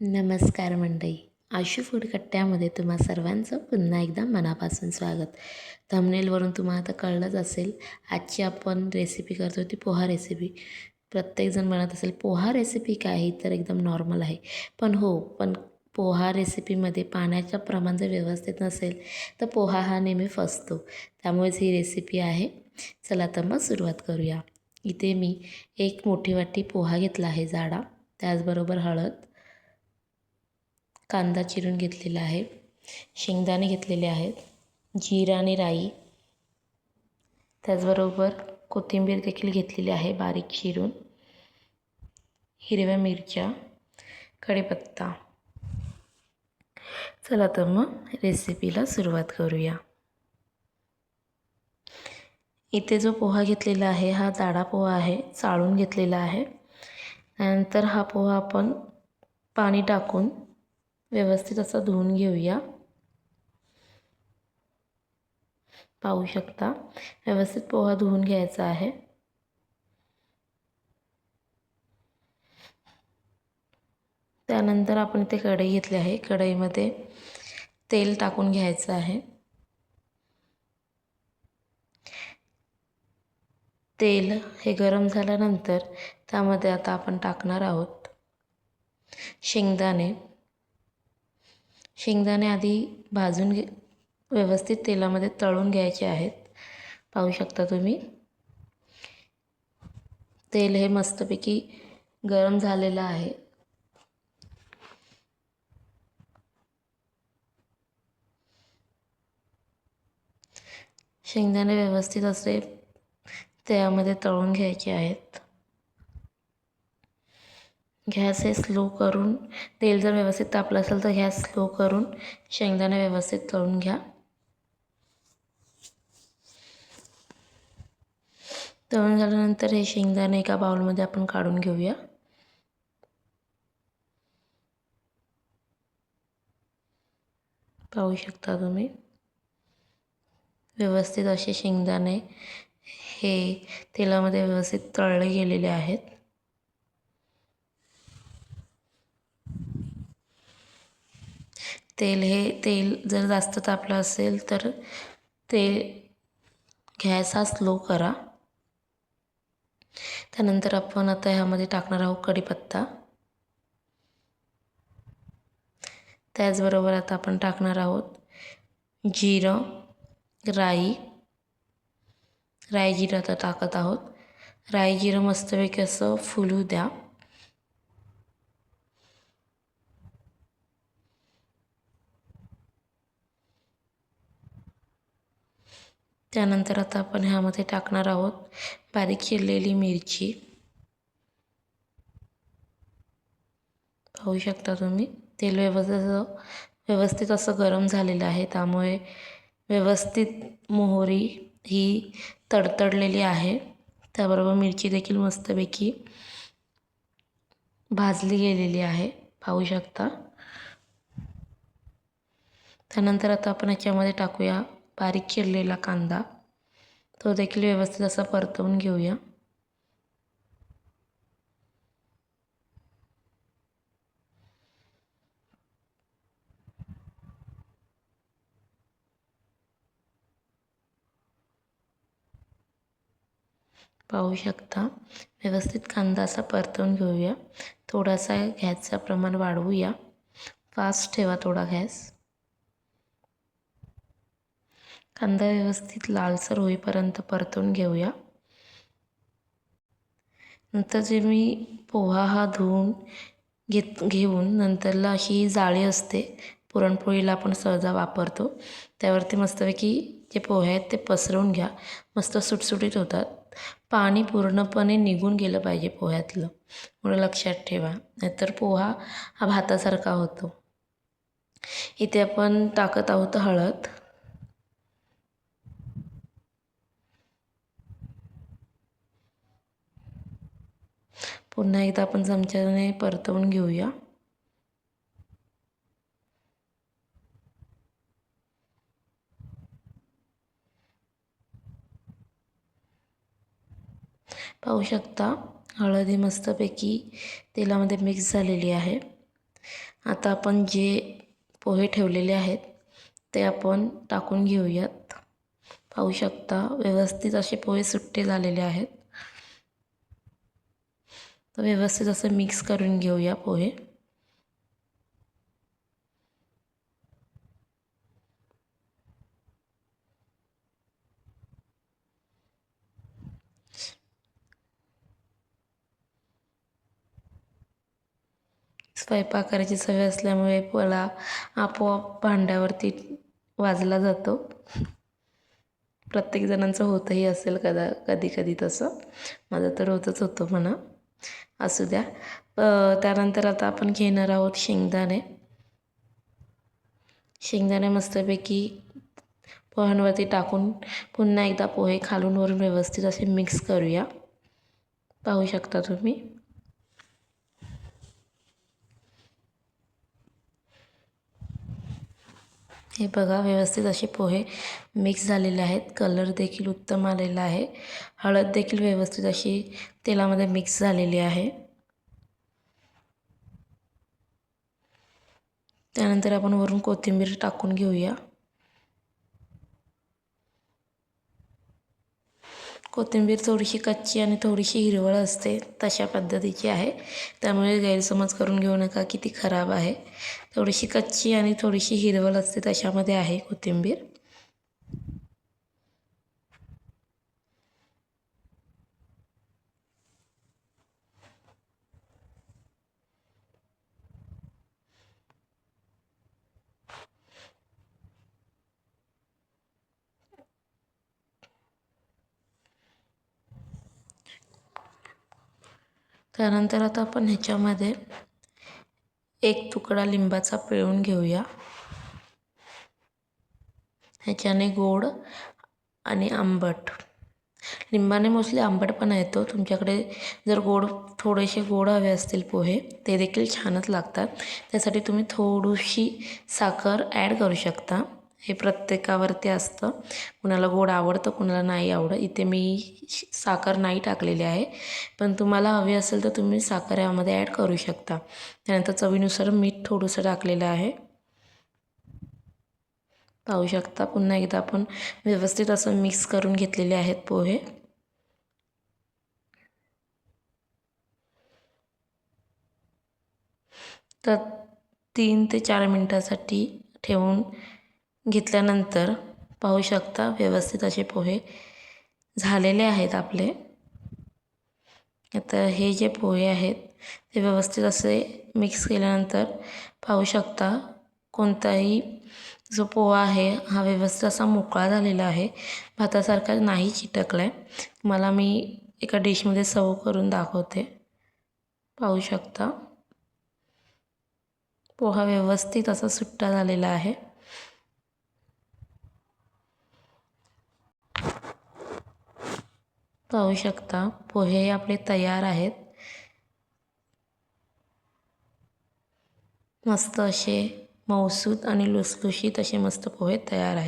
नमस्कार मंडळी. आशू फूड कट्ट्यामध्ये तुम्हा सर्वांचं पुन्हा एकदा मनापासून स्वागत. थंबनेलवरून तुम्हाला आता कळलंच असेल, आजची आपण रेसिपी करतो ती पोहा रेसिपी. प्रत्येकजण म्हणत असेल पोहा रेसिपी काय ही तर एकदम नॉर्मल आहे. पण पोहा रेसिपीमध्ये पाण्याचं प्रमाण जर व्यवस्थित नसेल तर पोहा हा नेहमी फसतो. त्यामुळेच ही रेसिपी आहे. चला तर मग सुरुवात करूया. इथे मी 1 मोठी वाटी पोहा घेतला आहे जाडा, त्याचबरोबर हळद, कांदा चिरून घेतलेला आहे, शेंगदाणे घेतलेले आहेत, जिरा आणि राई, त्याचबरोबर कोथिंबीर देखील घेतलेली आहे बारीक चिरून, हिरव्या मिरच्या, कढीपत्ता. चला तर मग रेसिपीला सुरुवात करूया. इथे जो पोहा घेतलेला आहे हा जाडा पोहा आहे, चाळून घेतलेला आहे. त्यानंतर हा पोहा आपण पाणी टाकून व्यवस्थित असा धुवून घेऊया. पाहू शकता व्यवस्थित पोहा धुवून घ्यायचा आहे. त्यानंतर आपण इथे कढई घेतली आहे. कढईमध्ये तेल टाकून घ्यायचं आहे. तेल हे गरम झाल्यानंतर त्यामध्ये आता आपण टाकणार आहोत शेंगदाणे. शेंगदाणे आधी भाजून व्यवस्थित तेलामध्ये तळून घ्यायचे आहेत. पाहू शकता तुम्ही तेल हे मस्तपैकी गरम झालेलं आहे. शेंगदाणे व्यवस्थित असे त्यामध्ये तळून घ्यायचे आहेत. गॅस हे स्लो करून, तेल जर व्यवस्थित तापलं असेल तर गॅस स्लो करून शेंगदाणे व्यवस्थित तळून घ्या. तळून झाल्यानंतर हे शेंगदाणे एका बाउलमध्ये आपण काढून घेऊया. पाहू शकता तुम्ही व्यवस्थित असे शेंगदाणे हे तेलामध्ये व्यवस्थित तळले गेलेले आहेत. तेल जर जास्त तापलं असेल तर गॅस हा स्लो करा. त्यानंतर आपण आता ह्यामध्ये टाकणार आहोत कढीपत्ता. त्याचबरोबर आता आपण टाकणार आहोत जिरं, राई जिरं आता टाकत आहोत. राई जिरं मस्तपैकी असं फुलू द्या. त्यानंतर आता आपण ह्यामध्ये टाकणार आहोत बारीक चिरलेली मिरची. पाहू शकता तुम्ही तेल व्यवस्थित असं गरम झालेलं आहे. त्यामुळे व्यवस्थित मोहरी ही तडतडलेली आहे. त्याबरोबर मिरची देखील मस्तपैकी भाजली गेलेली आहे. पाहू शकता. त्यानंतर आता आपण याच्यामध्ये टाकूया बारीक चिरलेला कांदा. तो देखील व्यवस्थित असा परतवून घेऊया. पाहू शकता व्यवस्थित कांदा असा परतवून घेऊया. थोडासा गॅसचं प्रमाण वाढवूया. फास्ट ठेवा थोडा गॅस. कांदा व्यवस्थित लालसर होईपर्यंत परतवून घेऊया. नंतर जे मी पोहा हा धुवून घेऊन नंतरला अशी जाळी असते, पुरणपोळीला आपण सहजा वापरतो, त्यावरती मस्तपैकी जे पोहे आहेत ते पसरवून घ्या. मस्त सुटसुटीत होतात. पाणी पूर्णपणे निघून गेलं पाहिजे पोह्यातलं, म्हणून लक्षात ठेवा, नाहीतर पोहा हा भातासारखा होतो. इथे आपण टाकत आहोत हळद. पुन्हा एकदा आपण चमच्याने परतवून घेऊया. पाहू शकता हळद ही मस्तपैकी तेलामध्ये मिक्स झालेली आहे. आता आपण जे पोहे ठेवलेले आहेत ते आपण टाकून घेऊयात. पाहू शकता व्यवस्थित असे पोहे सुट्टे झालेले आहेत. तर व्यवस्थित असं मिक्स करून घेऊया पोहे. स्वयंपाक करायची सवय असल्यामुळे मला आपोआप भांड्यावरती वाजला जातो. प्रत्येक जणांचं होतंही असेल कधी कधी तसं. माझं तर रोजच होतं म्हणा. असू द्या. त्यानंतर आता आपण घेणार आहोत शेंगदाणे. शेंगदाणे मस्तपैकी पोह्यांवरती टाकून पुन्हा एकदा पोहे खालून वरून व्यवस्थित असे मिक्स करूया. पाहू शकता तुम्ही. हे बघा व्यवस्थित असे पोहे मिक्स झालेले आहेत. कलर देखील उत्तम आलेला आहे. हळद देखील व्यवस्थित अशी तेलामध्ये मिक्स झालेली आहे. त्यानंतर आपण वरून कोथिंबीर टाकून घेऊया. कोथिंबीर थोडीशी कच्ची आणि थोडीशी हिरवळ असते तशा पद्धतीची आहे. त्यामुळे गैरसमज करून घेऊ नका की ती खराब आहे. थोडीशी कच्ची आणि थोडीशी हिरवळ असते तशामध्ये आहे कोथिंबीर. त्यानंतर आता आपण ह्याच्यामध्ये एक तुकडा लिंबाचा पिळून घेऊया. ह्याच्याने गोड आणि आंबट, लिंबाने मोस्टली आंबटपणा येतो. तुमच्याकडे जर थोडेसे गोड हवे असतील पोहे ते देखील छानच लागतात. त्यासाठी तुम्ही थोडीशी साखर ॲड करू शकता. हे प्रत्येकावरती असतं. कुणाला गोड आवडतं, कुणाला नाही आवडत. इथे मी साखर नाही टाकलेली आहे, पण तुम्हाला हवी असेल तर तुम्ही साखर यामध्ये ॲड करू शकता. त्यानंतर चवीनुसार मीठ थोडंसं टाकलेलं आहे. पाहू शकता. पुन्हा एकदा आपण व्यवस्थित असं मिक्स करून घेतलेले आहेत पोहे. तर 3 ते 4 मिनटासाठी ठेवून घेतल्यानंतर पाहू शकता व्यवस्थित असे पोहे झालेले आहेत आपले. आता हे जे पोहे आहेत ते व्यवस्थित असे मिक्स केल्यानंतर पाहू शकता कोणताही जो पोहा आहे हा व्यवस्थित असा मोकळा झालेला आहे. भातासारखा नाही चिटकला आहे. मला मी एका डिशमध्ये सर्व करून दाखवते. पाहू शकता पोहा व्यवस्थित असा सुट्टा झालेला आहे. पाहू शकता पोहे आपले तयार आहेत. मस्त असे मऊसूत आणि लुसलुशीत असे मस्त पोहे तयार आहेत.